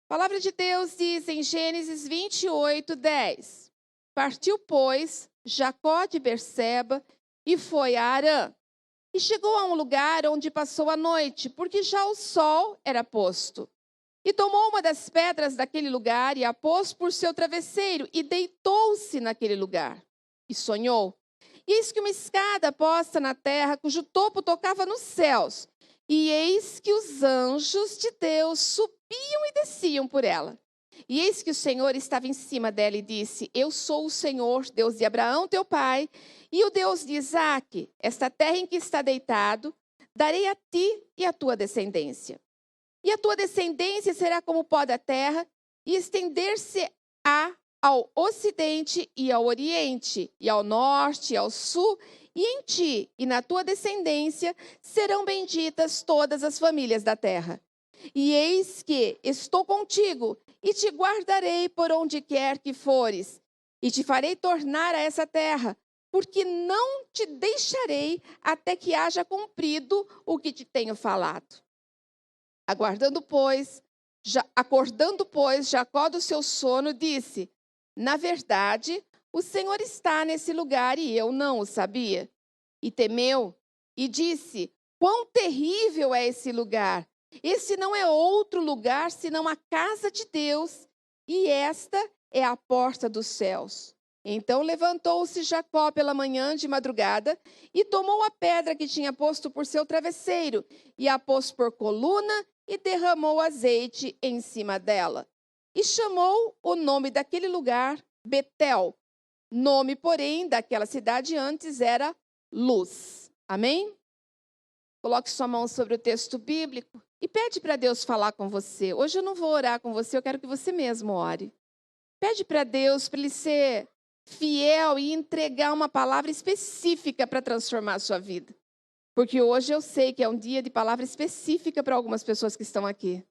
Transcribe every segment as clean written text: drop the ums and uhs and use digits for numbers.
A palavra de Deus diz em Gênesis 28:10. Partiu, pois, Jacó de Berseba e foi a Harã. E chegou a um lugar onde passou a noite, porque já o sol era posto. E tomou uma das pedras daquele lugar e a pôs por seu travesseiro e deitou-se naquele lugar. E sonhou. E eis que uma escada posta na terra, cujo topo tocava nos céus. E eis que os anjos de Deus subiam e desciam por ela. E eis que o Senhor estava em cima dela e disse: Eu sou o Senhor, Deus de Abraão, teu pai, e o Deus de Isaque. Esta terra em que está deitado, darei a ti e à tua descendência. E a tua descendência será como o pó da terra, e estender-se-á ao ocidente e ao oriente, e ao norte e ao sul, e em ti e na tua descendência serão benditas todas as famílias da terra. E eis que estou contigo, e te guardarei por onde quer que fores, e te farei tornar a essa terra, porque não te deixarei até que haja cumprido o que te tenho falado. Acordando, pois, Jacó do seu sono, disse: Na verdade, o Senhor está nesse lugar e eu não o sabia. E temeu e disse: Quão terrível é esse lugar! Esse não é outro lugar senão a casa de Deus, e esta é a porta dos céus. Então levantou-se Jacó pela manhã de madrugada e tomou a pedra que tinha posto por seu travesseiro e a pôs por coluna e derramou azeite em cima dela. E chamou o nome daquele lugar Betel. Nome, porém, daquela cidade antes era Luz. Amém? Coloque sua mão sobre o texto bíblico e pede para Deus falar com você. Hoje eu não vou orar com você, eu quero que você mesmo ore. Pede para Deus para Ele ser fiel e entregar uma palavra específica para transformar a sua vida. Porque hoje eu sei que é um dia de palavra específica para algumas pessoas que estão aqui.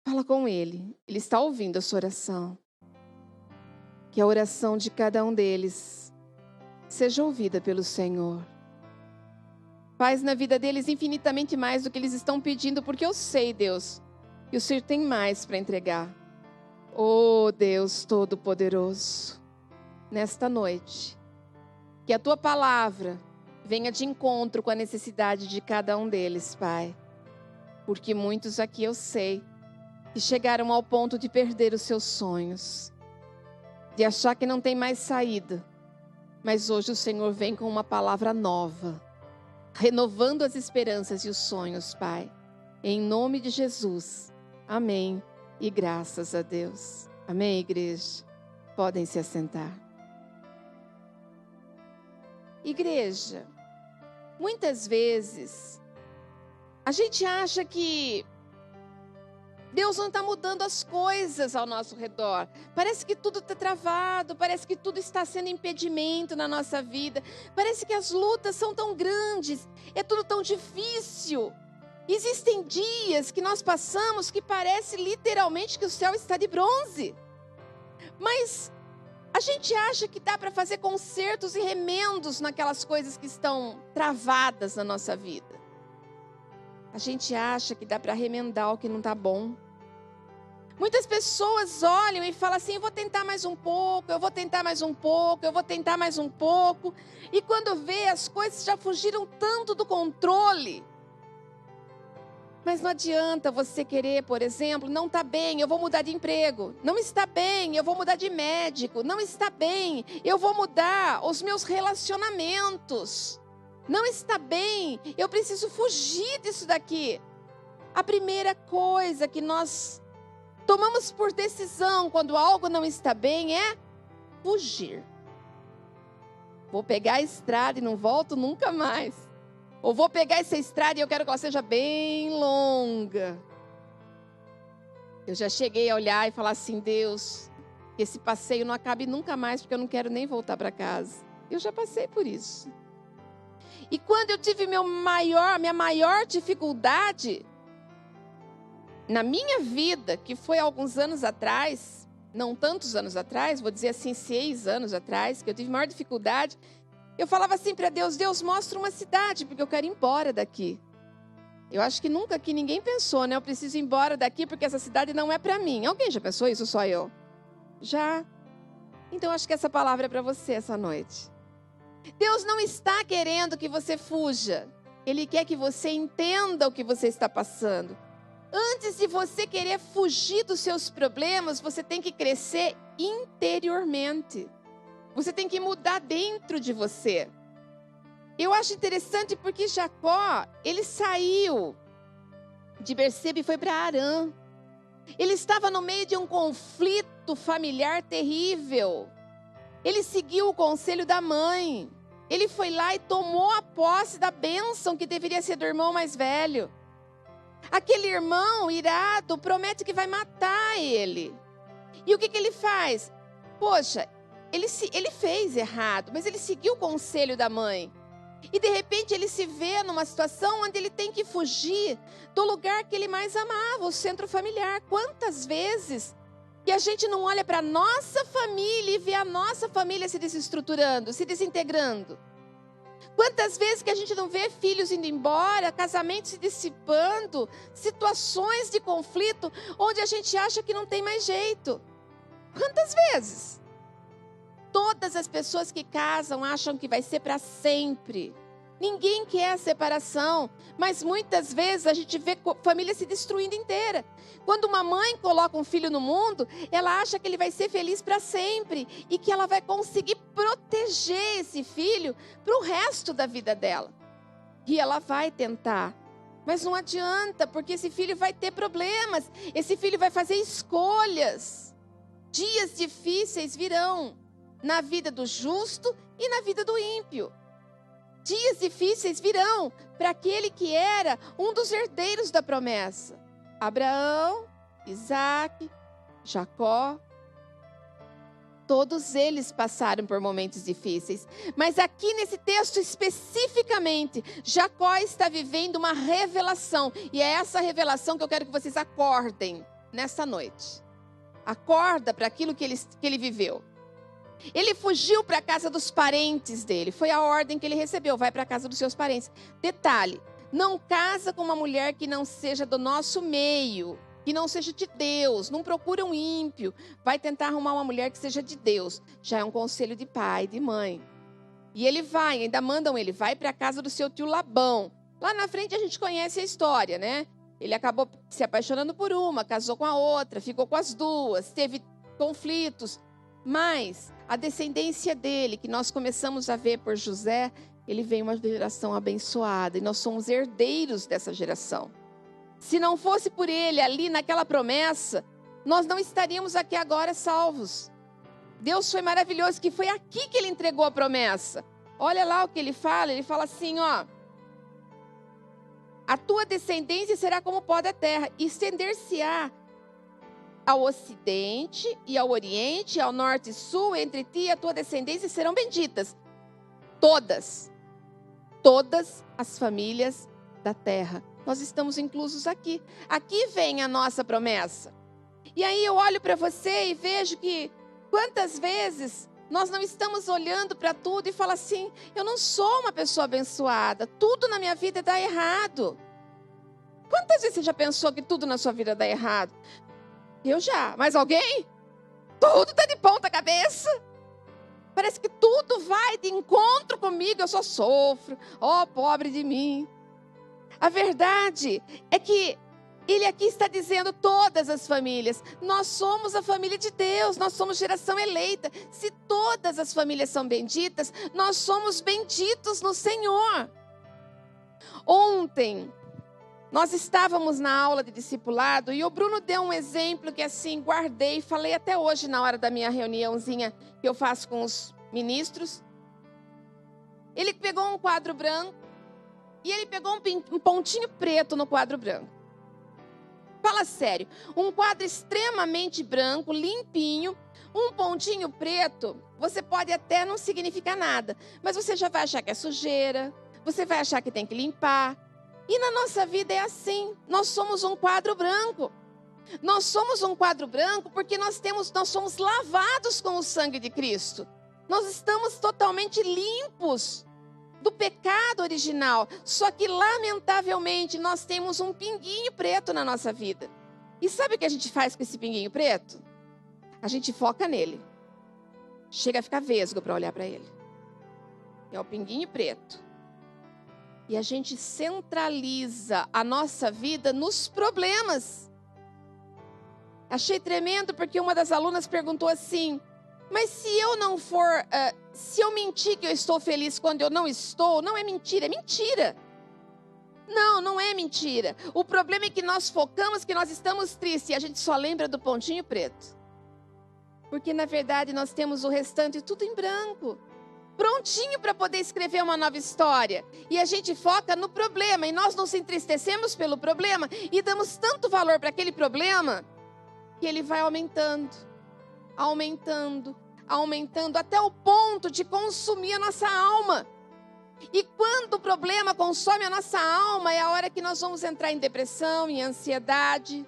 Fala com Ele. Ele está ouvindo a sua oração. Que a oração de cada um deles seja ouvida pelo Senhor. Faz na vida deles infinitamente mais do que eles estão pedindo, porque eu sei, Deus, que o Senhor tem mais para entregar. Oh, Deus Todo-Poderoso, nesta noite, que a Tua palavra venha de encontro com a necessidade de cada um deles, Pai. Porque muitos aqui eu sei que chegaram ao ponto de perder os seus sonhos, de achar que não tem mais saída. Mas hoje o Senhor vem com uma palavra nova, renovando as esperanças e os sonhos, Pai. Em nome de Jesus. Amém. E graças a Deus. Amém, igreja? Podem se assentar. Igreja, muitas vezes a gente acha que Deus não está mudando as coisas ao nosso redor. Parece que tudo está travado, parece que tudo está sendo impedimento na nossa vida. Parece que as lutas são tão grandes, é tudo tão difícil. Existem dias que nós passamos que parece literalmente que o céu está de bronze. Mas a gente acha que dá para fazer consertos e remendos naquelas coisas que estão travadas na nossa vida. A gente acha que dá para remendar o que não está bom. Muitas pessoas olham e falam assim: eu vou tentar mais um pouco, eu vou tentar mais um pouco, eu vou tentar mais um pouco. E quando vê, as coisas já fugiram tanto do controle. Mas não adianta você querer, por exemplo, não está bem, eu vou mudar de emprego. Não está bem, eu vou mudar de médico. Não está bem, eu vou mudar os meus relacionamentos. Não está bem, eu preciso fugir disso daqui. A primeira coisa que nós tomamos por decisão quando algo não está bem é fugir. Vou pegar a estrada e não volto nunca mais. Ou vou pegar essa estrada e eu quero que ela seja bem longa. Eu já cheguei a olhar e falar assim: Deus, que esse passeio não acabe nunca mais, porque eu não quero nem voltar para casa. Eu já passei por isso. E quando eu tive minha maior dificuldade na minha vida, que foi há alguns anos atrás, não tantos anos atrás, vou dizer assim 6 anos atrás, que eu tive maior dificuldade, eu falava assim para Deus: Deus, mostra uma cidade, porque eu quero ir embora daqui. Eu acho que nunca aqui ninguém pensou, né? Eu preciso ir embora daqui porque essa cidade não é para mim. Alguém já pensou isso? Só eu? Já? Então acho que essa palavra é para você essa noite. Deus não está querendo que você fuja. Ele quer que você entenda o que você está passando. Antes de você querer fugir dos seus problemas, você tem que crescer interiormente. Você tem que mudar dentro de você. Eu acho interessante porque Jacó, ele saiu de Berseba e foi para Harã. Ele estava no meio de um conflito familiar terrível. Ele seguiu o conselho da mãe. Ele foi lá e tomou a posse da bênção que deveria ser do irmão mais velho. Aquele irmão irado promete que vai matar ele. E o que ele faz? Poxa, ele fez errado, mas ele seguiu o conselho da mãe. E de repente ele se vê numa situação onde ele tem que fugir do lugar que ele mais amava, o centro familiar. Quantas vezes que a gente não olha para a nossa família e vê a nossa família se desestruturando, se desintegrando? Quantas vezes que a gente não vê filhos indo embora, casamentos se dissipando, situações de conflito onde a gente acha que não tem mais jeito? Quantas vezes? Todas as pessoas que casam acham que vai ser para sempre. Ninguém quer a separação, mas muitas vezes a gente vê família se destruindo inteira. Quando uma mãe coloca um filho no mundo, ela acha que ele vai ser feliz para sempre e que ela vai conseguir proteger esse filho para o resto da vida dela. E ela vai tentar, mas não adianta, porque esse filho vai ter problemas, esse filho vai fazer escolhas. Dias difíceis virão na vida do justo e na vida do ímpio. Dias difíceis virão para aquele que era um dos herdeiros da promessa. Abraão, Isaac, Jacó. Todos eles passaram por momentos difíceis. Mas aqui nesse texto especificamente, Jacó está vivendo uma revelação. E é essa revelação que eu quero que vocês acordem nessa noite. Acorda para aquilo que ele viveu. Ele fugiu para a casa dos parentes dele. Foi a ordem que ele recebeu. Vai para a casa dos seus parentes. Detalhe, não casa com uma mulher que não seja do nosso meio, que não seja de Deus. Não procura um ímpio. Vai tentar arrumar uma mulher que seja de Deus. Já é um conselho de pai, de mãe. E ele vai, ainda mandam ele, vai para a casa do seu tio Labão. Lá na frente a gente conhece a história, né? Ele acabou se apaixonando por uma, casou com a outra, ficou com as duas, teve conflitos. Mas a descendência dele, que nós começamos a ver por José, ele vem uma geração abençoada e nós somos herdeiros dessa geração. Se não fosse por ele ali naquela promessa, nós não estaríamos aqui agora salvos. Deus foi maravilhoso, que foi aqui que ele entregou a promessa. Olha lá o que ele fala assim, ó. A tua descendência será como o pó da terra, e estender-se-á ao ocidente e ao oriente, ao norte e sul, entre ti e a tua descendência serão benditas. Todas as famílias da terra. Nós estamos inclusos aqui. Aqui vem a nossa promessa. E aí eu olho para você e vejo que quantas vezes nós não estamos olhando para tudo e fala assim, eu não sou uma pessoa abençoada, tudo na minha vida dá errado. Quantas vezes você já pensou que tudo na sua vida dá errado? Eu já. Mais alguém? Tudo está de ponta cabeça. Parece que tudo vai de encontro comigo, eu só sofro. Oh, pobre de mim. A verdade é que ele aqui está dizendo todas as famílias. Nós somos a família de Deus, nós somos geração eleita. Se todas as famílias são benditas, nós somos benditos no Senhor. Ontem, nós estávamos na aula de discipulado e o Bruno deu um exemplo que assim, guardei e falei até hoje na hora da minha reuniãozinha que eu faço com os ministros. Ele pegou um quadro branco e ele pegou um pontinho preto no quadro branco. Fala sério, um quadro extremamente branco, limpinho, um pontinho preto, você pode até não significar nada, mas você já vai achar que é sujeira, você vai achar que tem que limpar. E na nossa vida é assim, nós somos um quadro branco. Nós somos um quadro branco porque nós somos lavados com o sangue de Cristo. Nós estamos totalmente limpos. do pecado original. Só que, lamentavelmente, nós temos um pinguinho preto na nossa vida. E sabe o que a gente faz com esse pinguinho preto? A gente foca nele. Chega a ficar vesgo para olhar para ele. É o pinguinho preto. E a gente centraliza a nossa vida nos problemas. Achei tremendo porque uma das alunas perguntou assim: mas se eu não for, se eu mentir que eu estou feliz quando eu não estou, não é mentira, é mentira. Não, não é mentira. O problema é que nós focamos que nós estamos tristes e a gente só lembra do pontinho preto. Porque na verdade nós temos o restante tudo em branco. Prontinho para poder escrever uma nova história. E a gente foca no problema e nós nos entristecemos pelo problema e damos tanto valor para aquele problema que ele vai aumentando, aumentando, aumentando até o ponto de consumir a nossa alma. E quando o problema consome a nossa alma, é a hora que nós vamos entrar em depressão, em ansiedade,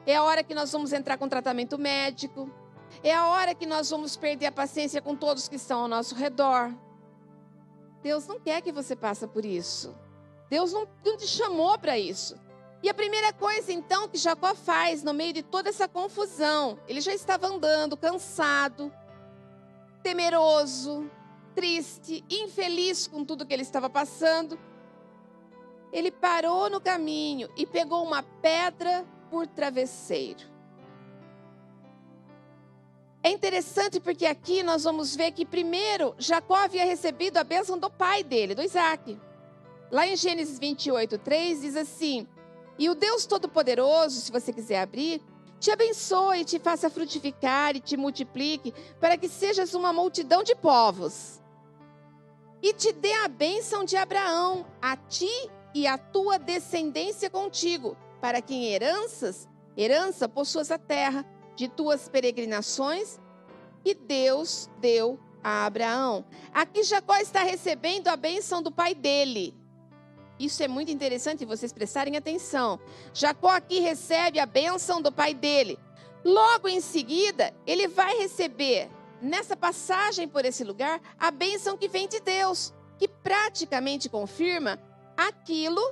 é a hora que nós vamos entrar com tratamento médico, é a hora que nós vamos perder a paciência com todos que estão ao nosso redor. Deus não quer que você passe por isso. Deus não te chamou para isso. E a primeira coisa, então, que Jacó faz no meio de toda essa confusão, ele já estava andando, cansado, temeroso, triste, infeliz com tudo que ele estava passando. Ele parou no caminho e pegou uma pedra por travesseiro. É interessante porque aqui nós vamos ver que primeiro Jacó havia recebido a bênção do pai dele, do Isaac. Lá em Gênesis 28:3 diz assim: e o Deus Todo-Poderoso, se você quiser abrir, te abençoe, te faça frutificar e te multiplique, para que sejas uma multidão de povos. E te dê a bênção de Abraão, a ti e a tua descendência contigo, para que em herança possuas a terra de tuas peregrinações, que Deus deu a Abraão. Aqui Jacó está recebendo a bênção do pai dele. Isso é muito interessante vocês prestarem atenção. Jacó aqui recebe a bênção do pai dele. Logo em seguida, ele vai receber, nessa passagem por esse lugar, a bênção que vem de Deus, que praticamente confirma aquilo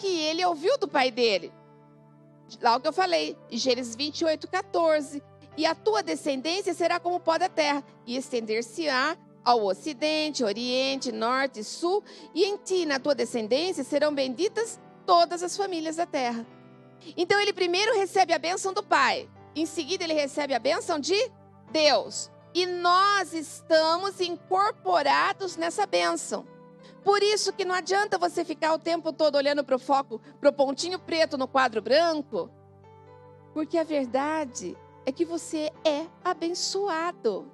que ele ouviu do pai dele. Lá o que eu falei, em Gênesis 28:14. E a tua descendência será como o pó da terra, e estender-se-á ao ocidente, oriente, norte e sul, e em ti, na tua descendência, serão benditas todas as famílias da terra. Então ele primeiro recebe a bênção do pai, em seguida ele recebe a bênção de Deus. E nós estamos incorporados nessa bênção. Por isso que não adianta você ficar o tempo todo olhando para o foco, para o pontinho preto no quadro branco, porque a verdade é que você é abençoado.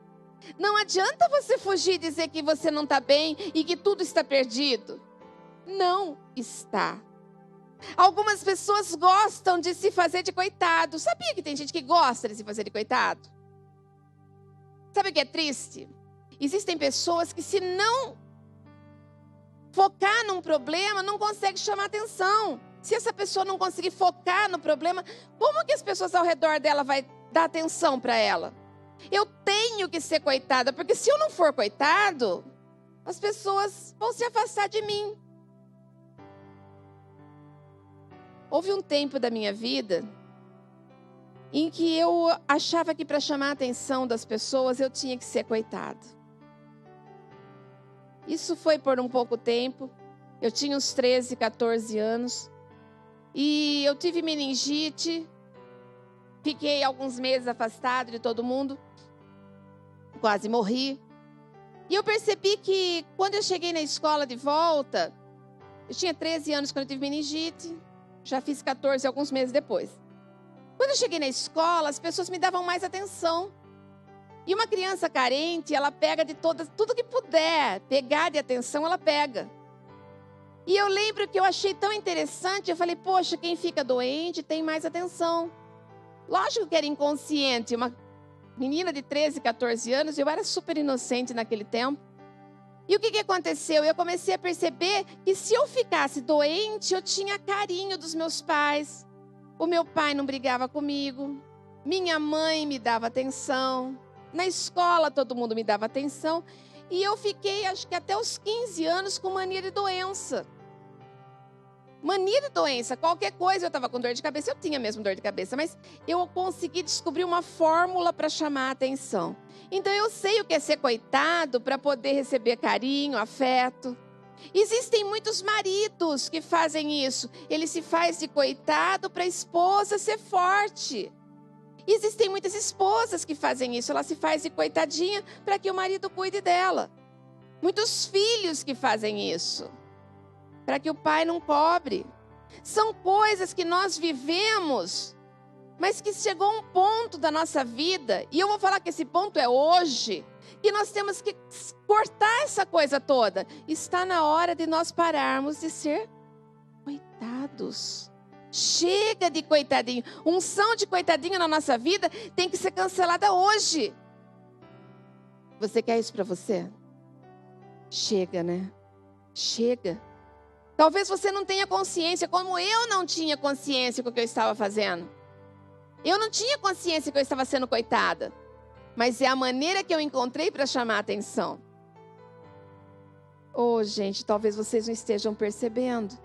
Não adianta você fugir e dizer que você não está bem e que tudo está perdido. Não está. Algumas pessoas gostam de se fazer de coitado. Sabia que tem gente que gosta de se fazer de coitado? Sabe o que é triste? Existem pessoas que, se não focar num problema, não consegue chamar atenção. Se essa pessoa não conseguir focar no problema, como que as pessoas ao redor dela vai dar atenção para ela? Eu tenho que ser coitada, porque se eu não for coitado, as pessoas vão se afastar de mim. Houve um tempo da minha vida em que eu achava que para chamar a atenção das pessoas eu tinha que ser coitado. Isso foi por um pouco tempo. Eu tinha uns 13, 14 anos. E eu tive meningite. Fiquei alguns meses afastado de todo mundo. Quase morri. E eu percebi que quando eu cheguei na escola de volta, eu tinha 13 anos quando eu tive meningite. Já fiz 14 alguns meses depois. Quando eu cheguei na escola, as pessoas me davam mais atenção. E uma criança carente, ela pega de todas, tudo que puder pegar de atenção, ela pega. E eu lembro que eu achei tão interessante, eu falei, poxa, quem fica doente tem mais atenção. Lógico que era inconsciente, uma menina de 13, 14 anos, eu era super inocente naquele tempo. E o que aconteceu? Eu comecei a perceber que se eu ficasse doente, eu tinha carinho dos meus pais. O meu pai não brigava comigo, minha mãe me dava atenção. Na escola todo mundo me dava atenção. E eu fiquei, acho que até os 15 anos, com mania de doença. Mania de doença, qualquer coisa, eu estava com dor de cabeça, eu tinha mesmo dor de cabeça, mas eu consegui descobrir uma fórmula para chamar a atenção. Então eu sei o que é ser coitado para poder receber carinho, afeto. Existem muitos maridos que fazem isso. Ele se faz de coitado para a esposa ser forte. Existem muitas esposas que fazem isso. Ela se faz de coitadinha para que o marido cuide dela. Muitos filhos que fazem isso, para que o pai não cobre. São coisas que nós vivemos, mas que chegou um ponto da nossa vida, e eu vou falar que esse ponto é hoje, que nós temos que cortar essa coisa toda. Está na hora de nós pararmos de ser coitados. Chega de coitadinho. Unção de coitadinho na nossa vida tem que ser cancelada hoje. Você quer isso para você? Chega, né? Chega. Talvez você não tenha consciência, como eu não tinha consciência com o que eu estava fazendo. Eu não tinha consciência que eu estava sendo coitada. Mas é a maneira que eu encontrei para chamar a atenção. Oh, gente, talvez vocês não estejam percebendo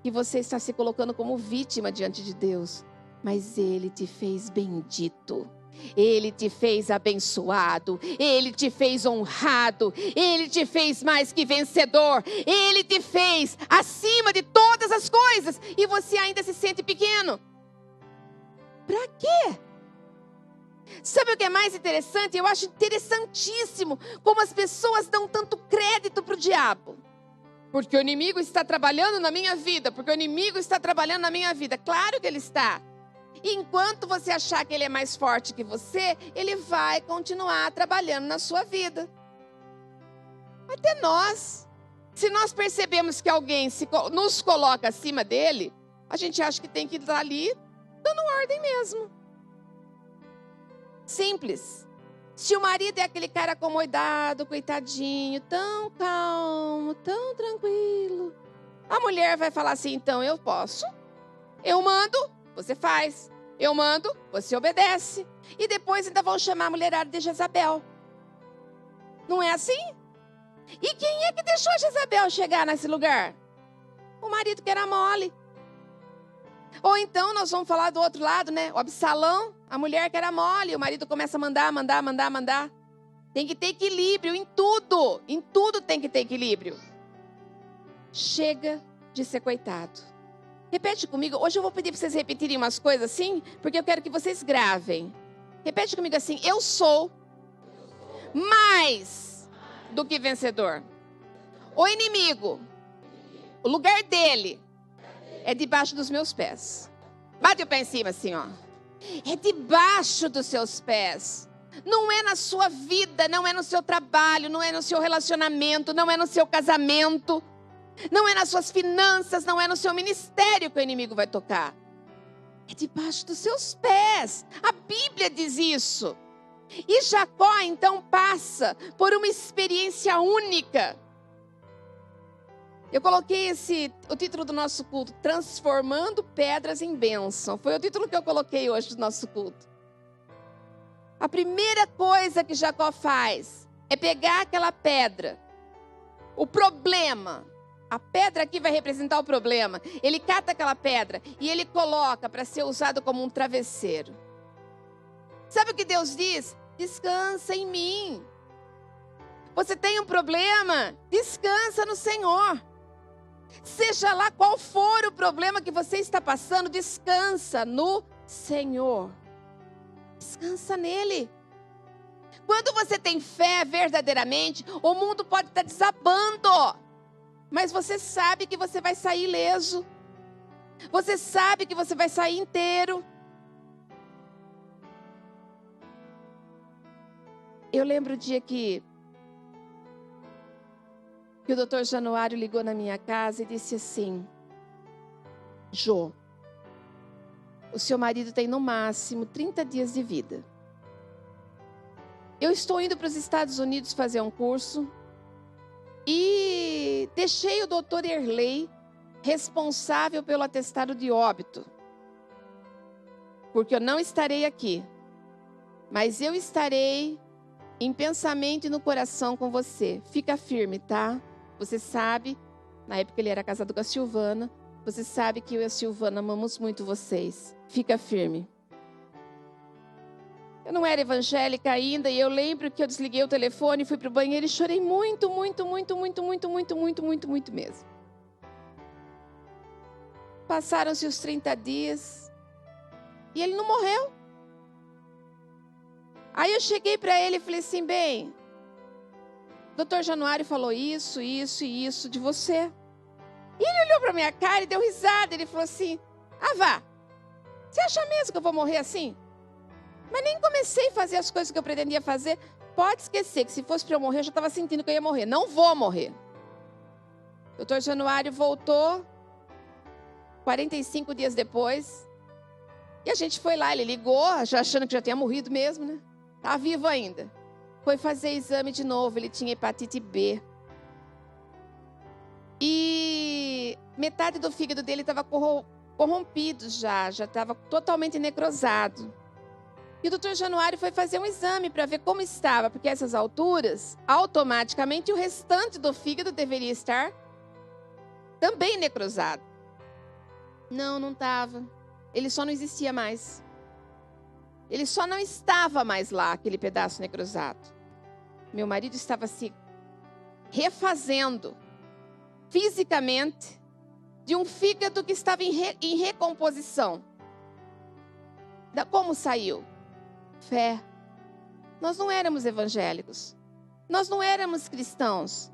que você está se colocando como vítima diante de Deus. Mas Ele te fez bendito. Ele te fez abençoado. Ele te fez honrado. Ele te fez mais que vencedor. Ele te fez acima de todas as coisas. E você ainda se sente pequeno. Para quê? Sabe o que é mais interessante? Eu acho interessantíssimo como as pessoas dão tanto crédito para o diabo. Porque o inimigo está trabalhando na minha vida. Porque o inimigo está trabalhando na minha vida. Claro que ele está. E enquanto você achar que ele é mais forte que você, ele vai continuar trabalhando na sua vida. Até nós. Se nós percebemos que alguém nos coloca acima dele, a gente acha que tem que estar ali dando ordem mesmo. Simples. Se o marido é aquele cara acomodado, coitadinho, tão calmo, tão tranquilo, a mulher vai falar assim, então eu posso, eu mando, você faz, eu mando, você obedece. E depois ainda vão chamar a mulherada de Jezabel. Não é assim? E quem é que deixou a Jezabel chegar nesse lugar? O marido que era mole. Ou então nós vamos falar do outro lado, né? O Absalão, a mulher que era mole, o marido começa a mandar. Tem que ter equilíbrio em tudo tem que ter equilíbrio. Chega de ser coitado. Repete comigo, hoje eu vou pedir para vocês repetirem umas coisas assim, porque eu quero que vocês gravem. Repete comigo assim, eu sou mais do que vencedor. O inimigo, o lugar dele é debaixo dos meus pés. Bate o pé em cima assim, ó. É debaixo dos seus pés. Não é na sua vida, não é no seu trabalho, não é no seu relacionamento, não é no seu casamento, não é nas suas finanças, não é no seu ministério que o inimigo vai tocar. É debaixo dos seus pés. A Bíblia diz isso. E Jacó então passa por uma experiência única. Eu coloquei o título do nosso culto, Transformando Pedras em Bênção. Foi o título que eu coloquei hoje do nosso culto. A primeira coisa que Jacó faz é pegar aquela pedra, o problema. A pedra aqui vai representar o problema. Ele cata aquela pedra e ele coloca para ser usado como um travesseiro. Sabe o que Deus diz? Descansa em mim. Você tem um problema? Descansa no Senhor. Seja lá qual for o problema que você está passando, descansa no Senhor. Descansa nele. Quando você tem fé verdadeiramente, o mundo pode estar desabando, mas você sabe que você vai sair ileso. Você sabe que você vai sair inteiro. Eu lembro o dia que o doutor Januário ligou na minha casa e disse assim: Jô, o seu marido tem no máximo 30 dias de vida. Eu estou indo para os Estados Unidos fazer um curso e deixei o doutor Erley responsável pelo atestado de óbito, porque eu não estarei aqui, mas eu estarei em pensamento e no coração com você. Fica firme, tá? Você sabe, na época ele era casado com a Silvana, você sabe que eu e a Silvana amamos muito vocês. Fica firme. Eu não era evangélica ainda e eu lembro que eu desliguei o telefone, fui para o banheiro e chorei muito mesmo. Passaram-se os 30 dias e ele não morreu. Aí eu cheguei para ele e falei assim, bem, o Dr. Januário falou isso e isso de você. E ele olhou para minha cara e deu risada. Ele falou assim, vá, você acha mesmo que eu vou morrer assim? Mas nem comecei a fazer as coisas que eu pretendia fazer. Pode esquecer que se fosse para eu morrer, eu já estava sentindo que eu ia morrer. Não vou morrer. O Dr. Januário voltou 45 dias depois. E a gente foi lá, ele ligou, já achando que já tinha morrido mesmo, né? Tá vivo ainda. Foi fazer exame de novo, ele tinha hepatite B. E metade do fígado dele estava corrompido já estava totalmente necrosado. E o Dr. Januário foi fazer um exame para ver como estava, porque a essas alturas, automaticamente o restante do fígado deveria estar também necrosado. Não estava. Ele só não existia mais. Ele só não estava mais lá, aquele pedaço necrosado. Meu marido estava se refazendo fisicamente de um fígado que estava em recomposição. Como saiu? Fé. Nós não éramos evangélicos. Nós não éramos cristãos.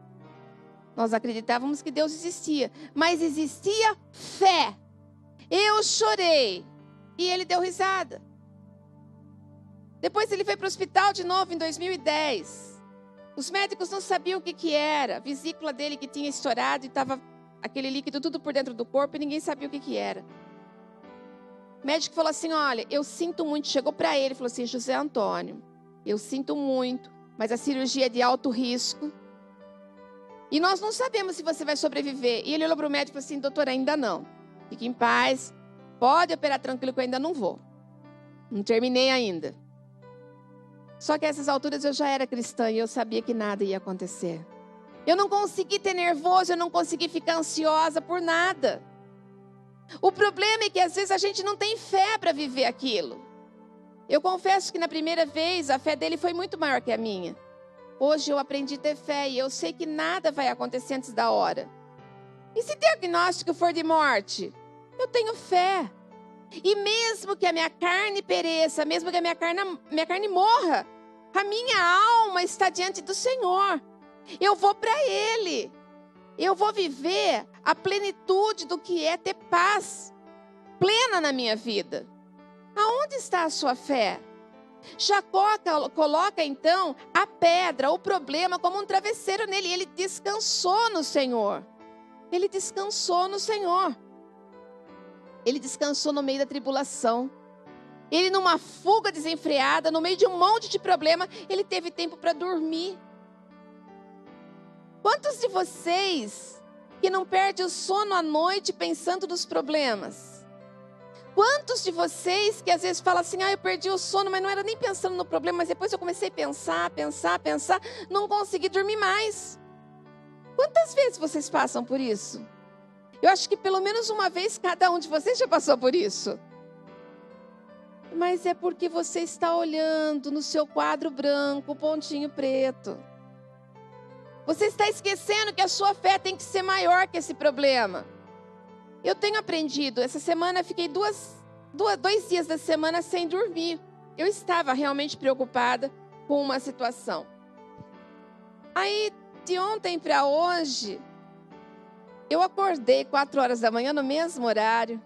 Nós acreditávamos que Deus existia. Mas existia fé. Eu chorei. E ele deu risada. Depois ele foi para o hospital de novo em 2010. Os médicos não sabiam o que era. A vesícula dele que tinha estourado e estava aquele líquido tudo por dentro do corpo e ninguém sabia o que era. O médico falou assim, olha, eu sinto muito. Chegou para ele e falou assim, José Antônio, eu sinto muito, mas a cirurgia é de alto risco. E nós não sabemos se você vai sobreviver. E ele olhou para o médico e falou assim, doutor, ainda não. Fique em paz, pode operar tranquilo que eu ainda não vou. Não terminei ainda. Só que a essas alturas eu já era cristã e eu sabia que nada ia acontecer. Eu não consegui ter nervoso, eu não consegui ficar ansiosa por nada. O problema é que às vezes a gente não tem fé para viver aquilo. Eu confesso que na primeira vez a fé dele foi muito maior que a minha. Hoje eu aprendi a ter fé e eu sei que nada vai acontecer antes da hora. E se o diagnóstico for de morte? Eu tenho fé. E mesmo que a minha carne pereça, mesmo que a minha carne morra, a minha alma está diante do Senhor. Eu vou para Ele. Eu vou viver a plenitude do que é ter paz plena na minha vida. Aonde está a sua fé? Jacó coloca então a pedra, o problema, como um travesseiro nele. Ele descansou no Senhor. Ele descansou no Senhor. Ele descansou no meio da tribulação. Ele, numa fuga desenfreada, no meio de um monte de problema, ele teve tempo para dormir. Quantos de vocês que não perdem o sono à noite pensando nos problemas? Quantos de vocês que às vezes falam assim, eu perdi o sono, mas não era nem pensando no problema, mas depois eu comecei a pensar, não consegui dormir mais. Quantas vezes vocês passam por isso? Eu acho que pelo menos uma vez cada um de vocês já passou por isso. Mas é porque você está olhando no seu quadro branco, o pontinho preto. Você está esquecendo que a sua fé tem que ser maior que esse problema. Eu tenho aprendido, essa semana fiquei dois dias da semana sem dormir. Eu estava realmente preocupada com uma situação. Aí, de ontem para hoje, eu acordei 4 horas da manhã no mesmo horário.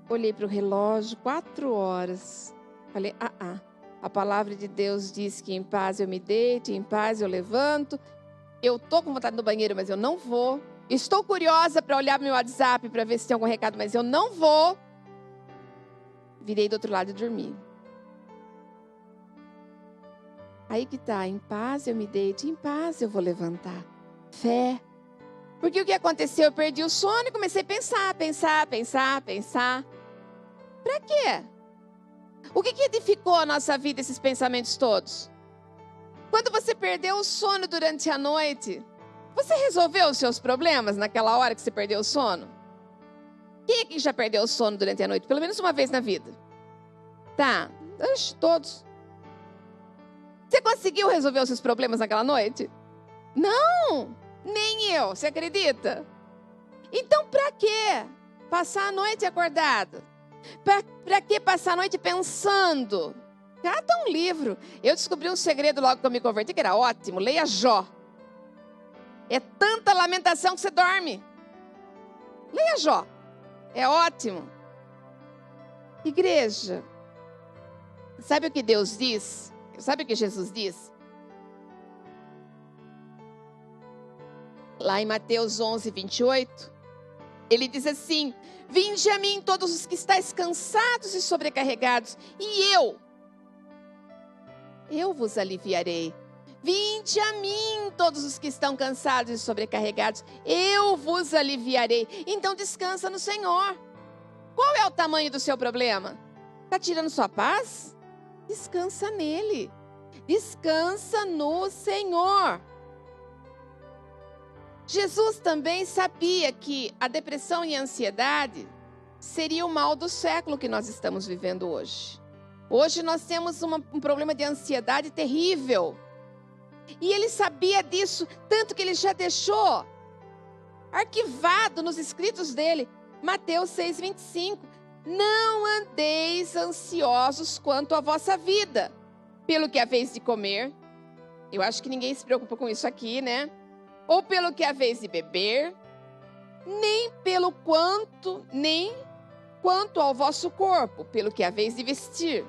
Olhei para o relógio, 4 horas. Falei, a palavra de Deus diz que em paz eu me deito, em paz eu levanto. Eu estou com vontade no banheiro, mas eu não vou. Estou curiosa para olhar meu WhatsApp para ver se tem algum recado, mas eu não vou. Virei do outro lado e dormi. Aí que tá, em paz eu me deito, em paz eu vou levantar. Fé. Porque o que aconteceu? Eu perdi o sono e comecei a pensar. Para quê? O que edificou a nossa vida, esses pensamentos todos? Quando você perdeu o sono durante a noite, você resolveu os seus problemas naquela hora que você perdeu o sono? Quem aqui já perdeu o sono durante a noite? Pelo menos uma vez na vida. Tá, todos. Você conseguiu resolver os seus problemas naquela noite? Não, nem eu, você acredita? Então para quê passar a noite acordado? Para que passar a noite pensando? Cata um livro. Eu descobri um segredo logo que eu me converti, que era ótimo. Leia Jó. É tanta lamentação que você dorme. Leia Jó. É ótimo. Igreja, sabe o que Deus diz? Sabe o que Jesus diz? Lá em Mateus 11, 28, ele diz assim: vinde a mim todos os que estáis cansados e sobrecarregados, e eu vos aliviarei. Vinde a mim todos os que estão cansados e sobrecarregados, eu vos aliviarei. Então descansa no Senhor. Qual é o tamanho do seu problema? Está tirando sua paz? Descansa nele. Descansa no Senhor. Jesus também sabia que a depressão e a ansiedade seria o mal do século que nós estamos vivendo hoje. Hoje nós temos um problema de ansiedade terrível. E ele sabia disso, tanto que ele já deixou arquivado nos escritos dele, Mateus 6,25. Não andeis ansiosos quanto à vossa vida, pelo que haveis de comer. Eu acho que ninguém se preocupa com isso aqui, né? Ou pelo que haveis de beber, nem quanto ao vosso corpo, pelo que haveis de vestir.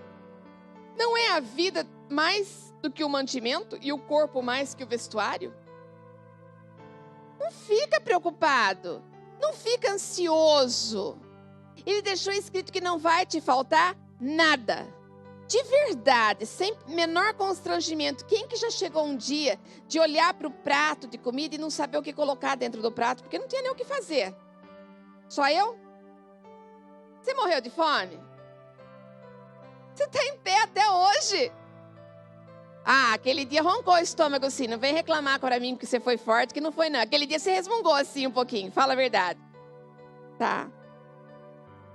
Não é a vida mais do que o mantimento e o corpo mais que o vestuário? Não fica preocupado, não fica ansioso. Ele deixou escrito que não vai te faltar nada. De verdade, sem menor constrangimento. Quem que já chegou um dia de olhar para o prato de comida e não saber o que colocar dentro do prato, porque não tinha nem o que fazer? Só eu? Você morreu de fome? Você está em pé até hoje. Ah, aquele dia roncou o estômago assim. Não vem reclamar para mim que você foi forte, que não foi não. Aquele dia você resmungou assim um pouquinho. Fala a verdade. Tá.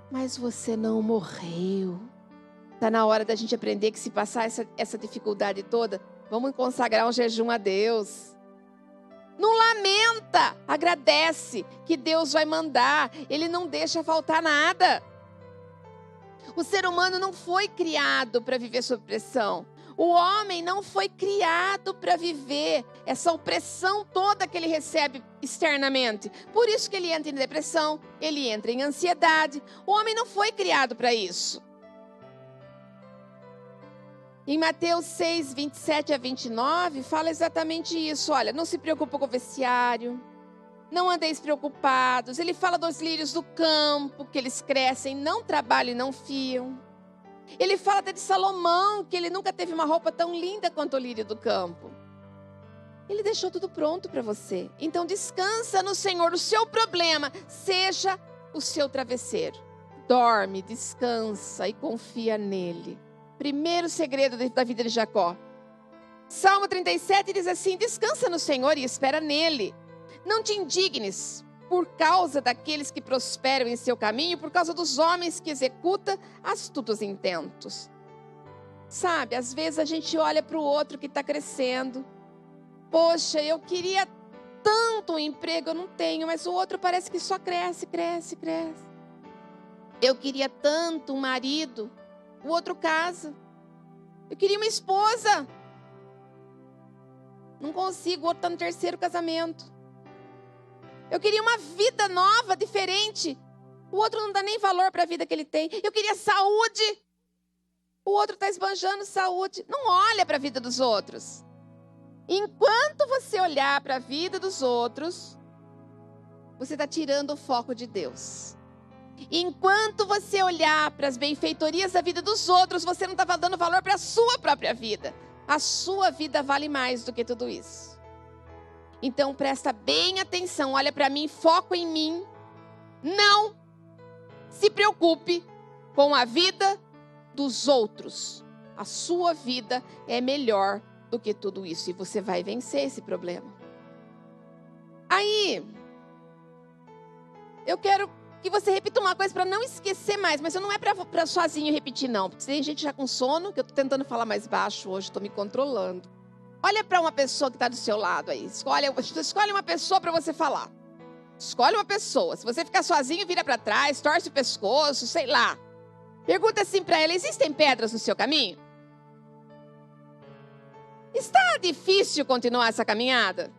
Mas você não morreu. Está na hora da gente aprender que se passar essa dificuldade toda, vamos consagrar um jejum a Deus. Não lamenta, agradece que Deus vai mandar. Ele não deixa faltar nada. O ser humano não foi criado para viver sob pressão. O homem não foi criado para viver essa opressão toda que ele recebe externamente. Por isso que ele entra em depressão, ele entra em ansiedade. O homem não foi criado para isso. Em Mateus 6, 27 a 29, fala exatamente isso. Olha, não se preocupa com o vestiário, não andeis preocupados. Ele fala dos lírios do campo, que eles crescem, não trabalham e não fiam. Ele fala até de Salomão, que ele nunca teve uma roupa tão linda quanto o lírio do campo. Ele deixou tudo pronto para você. Então descansa no Senhor. O seu problema seja o seu travesseiro. Dorme, descansa e confia nele. Primeiro segredo da vida de Jacó. Salmo 37 diz assim: descansa no Senhor e espera nele. Não te indignes por causa daqueles que prosperam em seu caminho, por causa dos homens que executam astutos intentos. Sabe, às vezes a gente olha para o outro que está crescendo. Poxa, eu queria tanto um emprego, eu não tenho, mas o outro parece que só cresce, cresce, cresce. Eu queria tanto um marido, o outro casa. Eu queria uma esposa. Não consigo, o outro está no terceiro casamento. Eu queria uma vida nova, diferente. O outro não dá nem valor para a vida que ele tem. Eu queria saúde. O outro está esbanjando saúde. Não olha para a vida dos outros. Enquanto você olhar para a vida dos outros, você está tirando o foco de Deus. Enquanto você olhar para as benfeitorias da vida dos outros, você não está dando valor para a sua própria vida. A sua vida vale mais do que tudo isso. Então presta bem atenção, olha para mim, foco em mim. Não se preocupe com a vida dos outros. A sua vida é melhor do que tudo isso. E você vai vencer esse problema. Aí, eu quero que você repita uma coisa para não esquecer mais. Mas não é para sozinho repetir, não. Porque tem gente já com sono, que eu estou tentando falar mais baixo hoje, estou me controlando. Olha para uma pessoa que está do seu lado aí. Escolhe uma pessoa para você falar. Escolhe uma pessoa. Se você ficar sozinho, vira para trás, torce o pescoço, sei lá. Pergunta assim para ela: existem pedras no seu caminho? Está difícil continuar essa caminhada?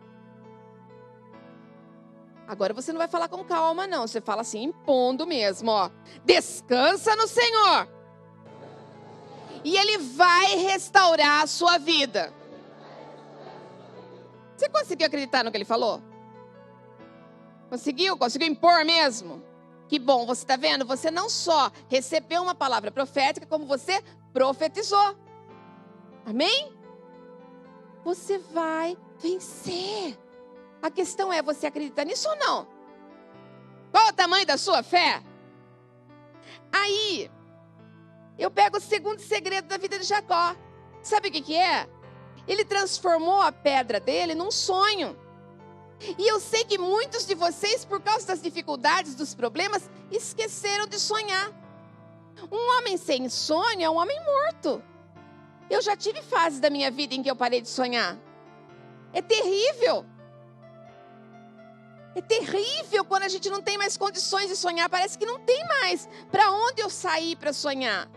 Agora você não vai falar com calma, não. Você fala assim, impondo mesmo, ó. Descansa no Senhor. E Ele vai restaurar a sua vida. Você conseguiu acreditar no que Ele falou? Conseguiu? Conseguiu impor mesmo? Que bom, você está vendo? Você não só recebeu uma palavra profética, como você profetizou. Amém? Você vai vencer. A questão é, você acredita nisso ou não? Qual o tamanho da sua fé? Aí, eu pego o segundo segredo da vida de Jacó. Sabe o que é? Ele transformou a pedra dele num sonho. E eu sei que muitos de vocês, por causa das dificuldades, dos problemas, esqueceram de sonhar. Um homem sem sonho é um homem morto. Eu já tive fases da minha vida em que eu parei de sonhar. É terrível. É terrível quando a gente não tem mais condições de sonhar. Parece que não tem mais para onde eu sair para sonhar.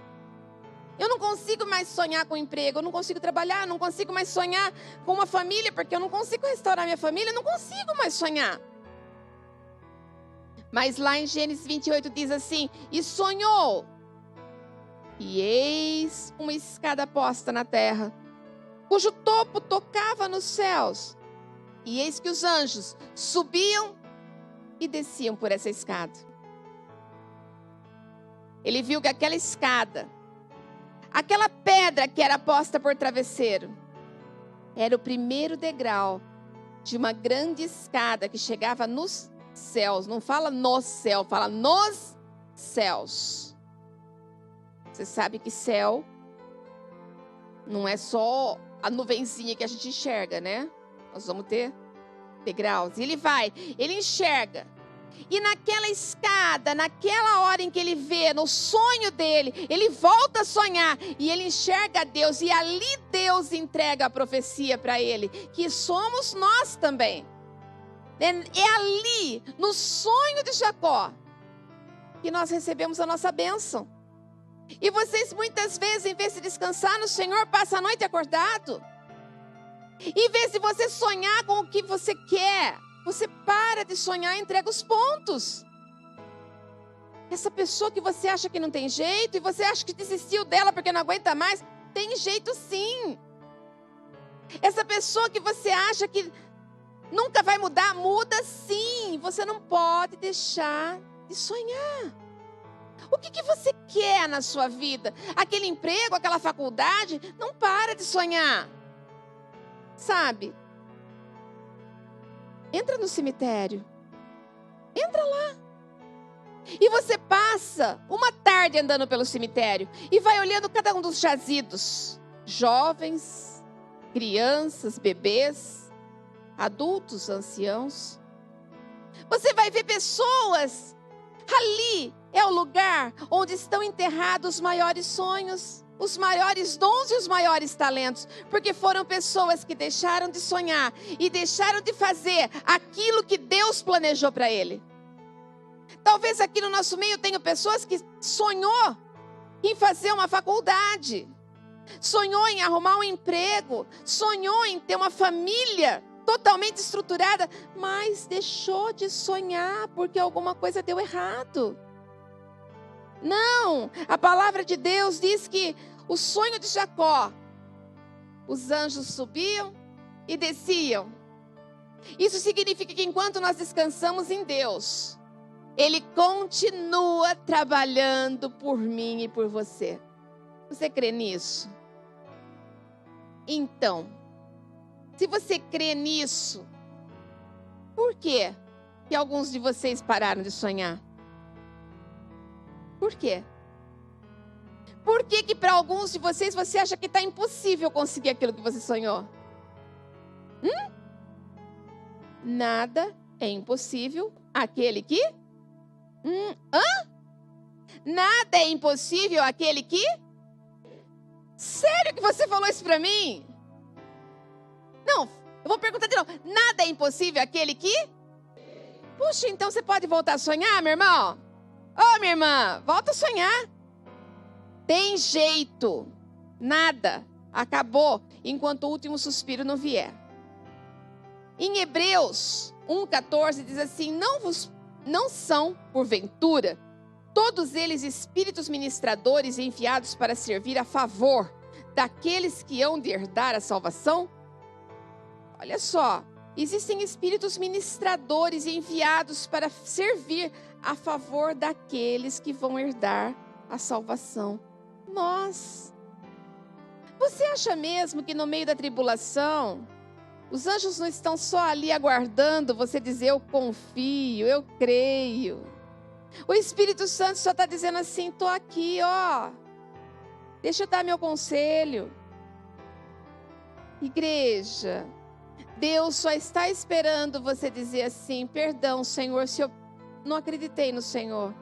Eu não consigo mais sonhar com emprego, eu não consigo trabalhar, não consigo mais sonhar com uma família, porque eu não consigo restaurar minha família, eu não consigo mais sonhar. Mas lá em Gênesis 28 diz assim: e sonhou, e eis uma escada posta na terra, cujo topo tocava nos céus. E eis que os anjos subiam e desciam por essa escada. Ele viu que aquela escada, aquela pedra que era posta por travesseiro, era o primeiro degrau de uma grande escada que chegava nos céus. Não fala no céu, fala nos céus. Você sabe que céu não é só a nuvenzinha que a gente enxerga, né? Nós vamos ter degraus. E ele enxerga. E naquela escada, naquela hora em que ele vê, no sonho dele, ele volta a sonhar e ele enxerga Deus. E ali Deus entrega a profecia para ele, que somos nós também. É ali, no sonho de Jacó, que nós recebemos a nossa bênção. E vocês muitas vezes, em vez de descansar no Senhor, passam a noite acordado. Em vez de você sonhar com o que você quer, você para de sonhar e entrega os pontos. Essa pessoa que você acha que não tem jeito, e você acha que desistiu dela porque não aguenta mais, tem jeito sim. Essa pessoa que você acha que nunca vai mudar, muda sim. Você não pode deixar de sonhar. O que você quer na sua vida? Aquele emprego, aquela faculdade? Não para de sonhar. Sabe? Entra no cemitério. Entra lá. E você passa uma tarde andando pelo cemitério e vai olhando cada um dos jazidos. Jovens, crianças, bebês, adultos, anciãos. Você vai ver pessoas. Ali é o lugar onde estão enterrados os maiores sonhos, os maiores dons e os maiores talentos, porque foram pessoas que deixaram de sonhar e deixaram de fazer aquilo que Deus planejou para ele. Talvez aqui no nosso meio tenha pessoas que sonhou em fazer uma faculdade, sonhou em arrumar um emprego, sonhou em ter uma família totalmente estruturada, mas deixou de sonhar porque alguma coisa deu errado. Não, a palavra de Deus diz que o sonho de Jacó, os anjos subiam e desciam. Isso significa que enquanto nós descansamos em Deus, Ele continua trabalhando por mim e por você. Você crê nisso? Então, se você crê nisso, por quê que alguns de vocês pararam de sonhar? Por quê? Por que que para alguns de vocês você acha que está impossível conseguir aquilo que você sonhou? Nada é impossível àquele que... Nada é impossível àquele que... Sério que você falou isso para mim? Não, eu vou perguntar de novo. Nada é impossível àquele que... Puxa, então você pode voltar a sonhar, meu irmão? Ô, minha irmã, volta a sonhar. Tem jeito. Nada. Acabou enquanto o último suspiro não vier. Em Hebreus 1,14 diz assim: não são, porventura, todos eles espíritos ministradores enviados para servir a favor daqueles que hão de herdar a salvação? Olha só, existem espíritos ministradores enviados para servir a favor daqueles que vão herdar a salvação. Nós. Você acha mesmo que no meio da tribulação, os anjos não estão só ali aguardando você dizer eu confio, eu creio? O Espírito Santo só está dizendo assim, estou aqui, ó. Deixa eu dar meu conselho. Igreja, Deus só está esperando você dizer assim, perdão, Senhor, se eu não acreditei no Senhor.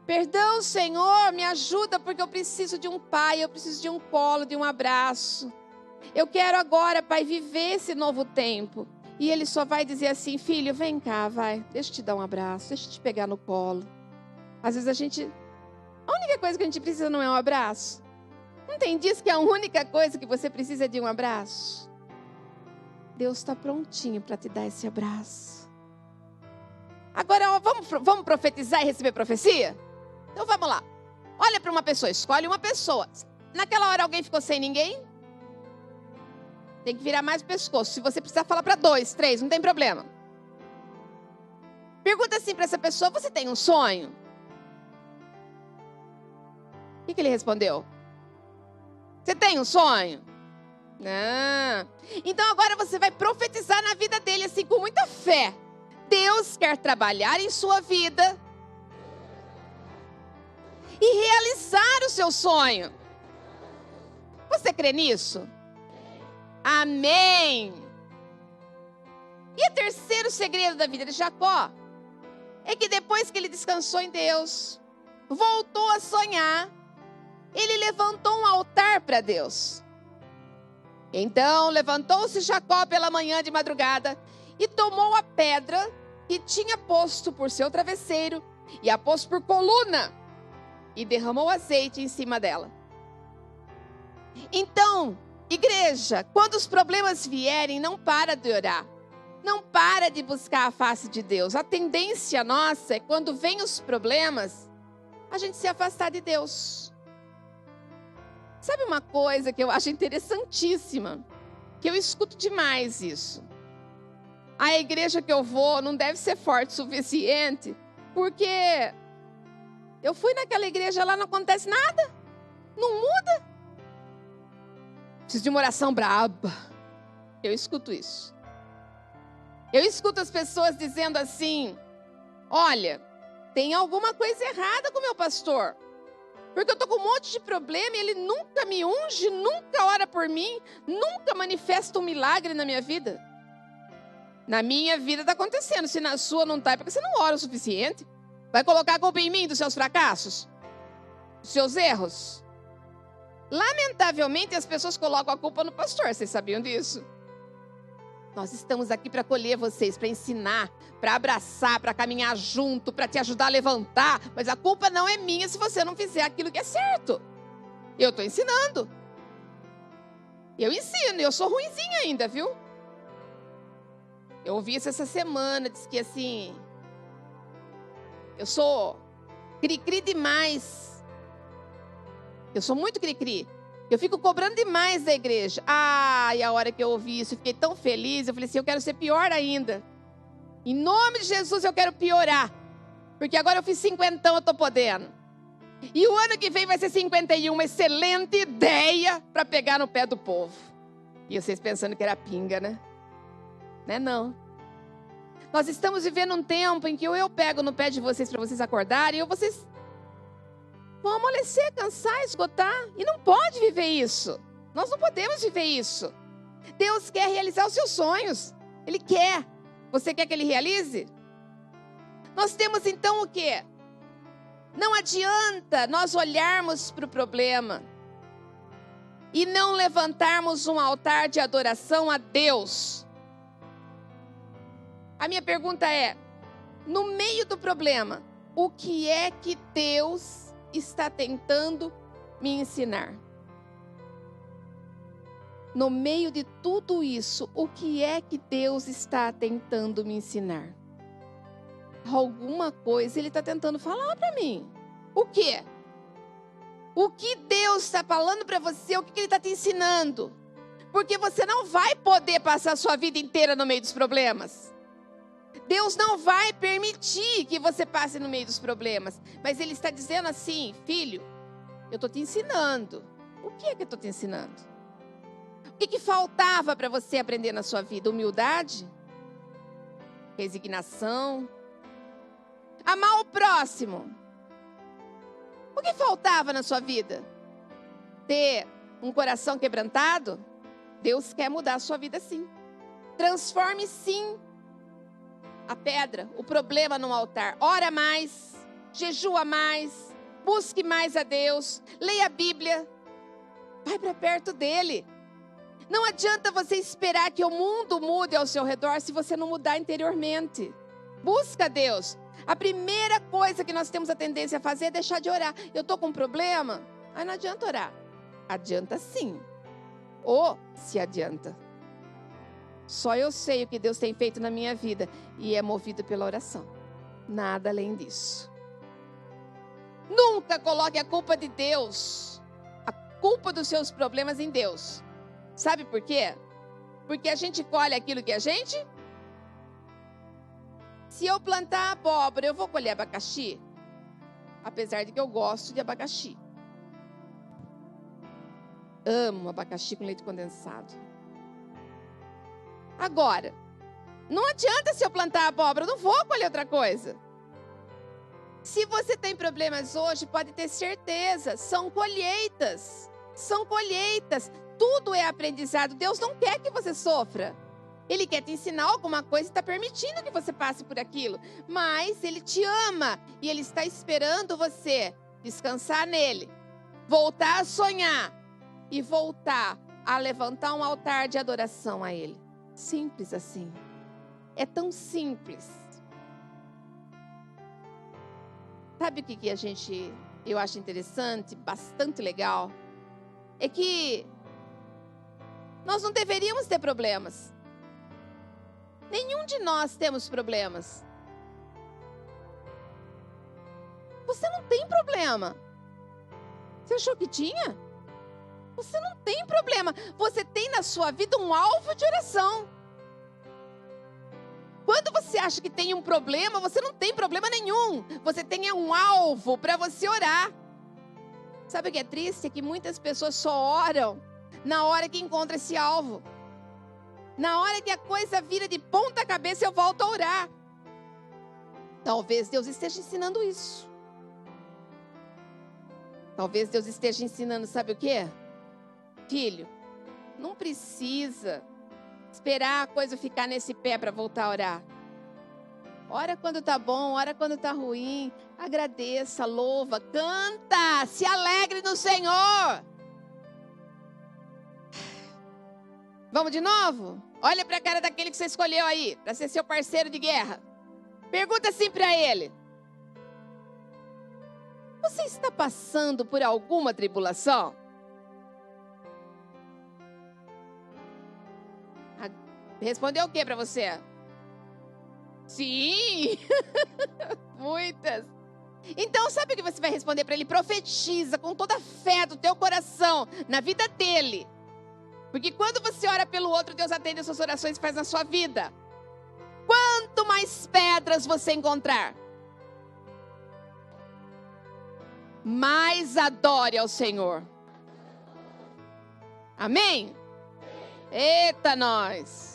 Perdão, Senhor, me ajuda porque eu preciso de um pai, eu preciso de um colo, de um abraço. Eu quero agora, Pai, viver esse novo tempo. E Ele só vai dizer assim, filho, vem cá, vai, deixa eu te dar um abraço, deixa eu te pegar no colo. Às vezes a única coisa que a gente precisa não é um abraço. Não tem dias que a única coisa que você precisa é de um abraço? Deus está prontinho para te dar esse abraço. Agora, ó, vamos profetizar e receber profecia? Então vamos lá. Olha para uma pessoa, escolhe uma pessoa. Naquela hora alguém ficou sem ninguém? Tem que virar mais o pescoço. Se você precisar falar para 2, 3, não tem problema. Pergunta assim para essa pessoa, você tem um sonho? O que ele respondeu? Você tem um sonho? Não. Então agora você vai profetizar na vida dele assim com muita fé. Deus quer trabalhar em sua vida e realizar o seu sonho. Você crê nisso? Amém. E o terceiro segredo da vida de Jacó é que depois que ele descansou em Deus, voltou a sonhar, ele levantou um altar para Deus. Então levantou-se Jacó pela manhã de madrugada e tomou a pedra que tinha posto por seu travesseiro e a pôs por coluna e derramou azeite em cima dela. Então, igreja, quando os problemas vierem, não para de orar. Não para de buscar a face de Deus. A tendência nossa é quando vem os problemas, a gente se afastar de Deus. Sabe uma coisa que eu acho interessantíssima? Que eu escuto demais isso. A igreja que eu vou não deve ser forte o suficiente, porque eu fui naquela igreja lá, não acontece nada. Não muda. Preciso de uma oração braba. Eu escuto isso. Eu escuto as pessoas dizendo assim, olha, tem alguma coisa errada com o meu pastor. Porque eu estou com um monte de problema e ele nunca me unge, nunca ora por mim, nunca manifesta um milagre na minha vida. Na minha vida está acontecendo, se na sua não está, é porque você não ora o suficiente. Vai colocar a culpa em mim dos seus fracassos? Dos seus erros? Lamentavelmente as pessoas colocam a culpa no pastor, vocês sabiam disso? Nós estamos aqui para acolher vocês, para ensinar, para abraçar, para caminhar junto, para te ajudar a levantar. Mas a culpa não é minha se você não fizer aquilo que é certo. Eu estou ensinando. Eu ensino, eu sou ruinzinha ainda, viu? Eu ouvi isso essa semana, disse que assim, eu sou cri-cri demais. Eu sou muito cri-cri. Eu fico cobrando demais da igreja. E a hora que eu ouvi isso, eu fiquei tão feliz. Eu falei assim, eu quero ser pior ainda. Em nome de Jesus, eu quero piorar. Porque agora eu fiz 50, eu estou podendo. E o ano que vem vai ser 51, uma excelente ideia para pegar no pé do povo. E vocês pensando que era pinga, né? Né, não. Nós estamos vivendo um tempo em que ou eu pego no pé de vocês para vocês acordarem, ou vocês vão amolecer, cansar, esgotar. E não pode viver isso. Nós não podemos viver isso. Deus quer realizar os seus sonhos. Ele quer. Você quer que Ele realize? Nós temos então o quê? Não adianta nós olharmos para o problema e não levantarmos um altar de adoração a Deus. A minha pergunta é, no meio do problema, o que é que Deus está tentando me ensinar? No meio de tudo isso, o que é que Deus está tentando me ensinar? Alguma coisa Ele está tentando falar para mim. O quê? O que Deus está falando para você? O que Ele está te ensinando? Porque você não vai poder passar a sua vida inteira no meio dos problemas. Deus não vai permitir que você passe no meio dos problemas. Mas Ele está dizendo assim, filho, eu estou te ensinando. O que é que eu estou te ensinando? O que faltava para você aprender na sua vida? Humildade? Resignação? Amar o próximo? O que faltava na sua vida? Ter um coração quebrantado? Deus quer mudar a sua vida sim. Transforme sim a pedra, o problema no altar. Ora mais, jejua mais, busque mais a Deus, leia a Bíblia, vai para perto dEle. Não adianta você esperar que o mundo mude ao seu redor se você não mudar interiormente. Busca Deus. A primeira coisa que nós temos a tendência a fazer é deixar de orar. Eu estou com um problema? Aí não adianta orar. Adianta sim. Ou se adianta. Só eu sei o que Deus tem feito na minha vida. E é movido pela oração. Nada além disso. Nunca coloque a culpa de Deus, a culpa dos seus problemas em Deus. Sabe por quê? Porque a gente colhe aquilo que a gente... Se eu plantar abóbora, eu vou colher abacaxi? Apesar de que eu gosto de abacaxi. Amo abacaxi com leite condensado. Agora, não adianta se eu plantar abóbora, eu não vou colher outra coisa. Se você tem problemas hoje, pode ter certeza, são colheitas. São colheitas. Tudo é aprendizado. Deus não quer que você sofra. Ele quer te ensinar alguma coisa e está permitindo que você passe por aquilo. Mas Ele te ama e Ele está esperando você descansar nele, voltar a sonhar e voltar a levantar um altar de adoração a Ele. Simples assim. É tão simples. Sabe o que eu acho interessante, bastante legal? É que nós não deveríamos ter problemas. Nenhum de nós temos problemas. Você não tem problema. Você achou que tinha? Você não tem problema. Você tem na sua vida um alvo de oração. Quando você acha que tem um problema, você não tem problema nenhum. Você tem um alvo para você orar. Sabe o que é triste? É que muitas pessoas só oram na hora que encontra esse alvo. Na hora que a coisa vira de ponta cabeça, eu volto a orar. Talvez Deus esteja ensinando isso. Talvez Deus esteja ensinando, sabe o quê? Filho, não precisa esperar a coisa ficar nesse pé para voltar a orar. Ora quando tá bom, ora quando tá ruim. Agradeça, louva, canta, se alegre no Senhor. Vamos de novo? Olha para a cara daquele que você escolheu aí, para ser seu parceiro de guerra. Pergunta assim para ele: você está passando por alguma tribulação? Respondeu o que para você? Sim! Muitas. Então sabe o que você vai responder para ele? Profetiza com toda a fé do teu coração na vida dele. Porque quando você ora pelo outro, Deus atende as suas orações e faz na sua vida. Quanto mais pedras você encontrar, mais adore ao Senhor. Amém? Eita nós!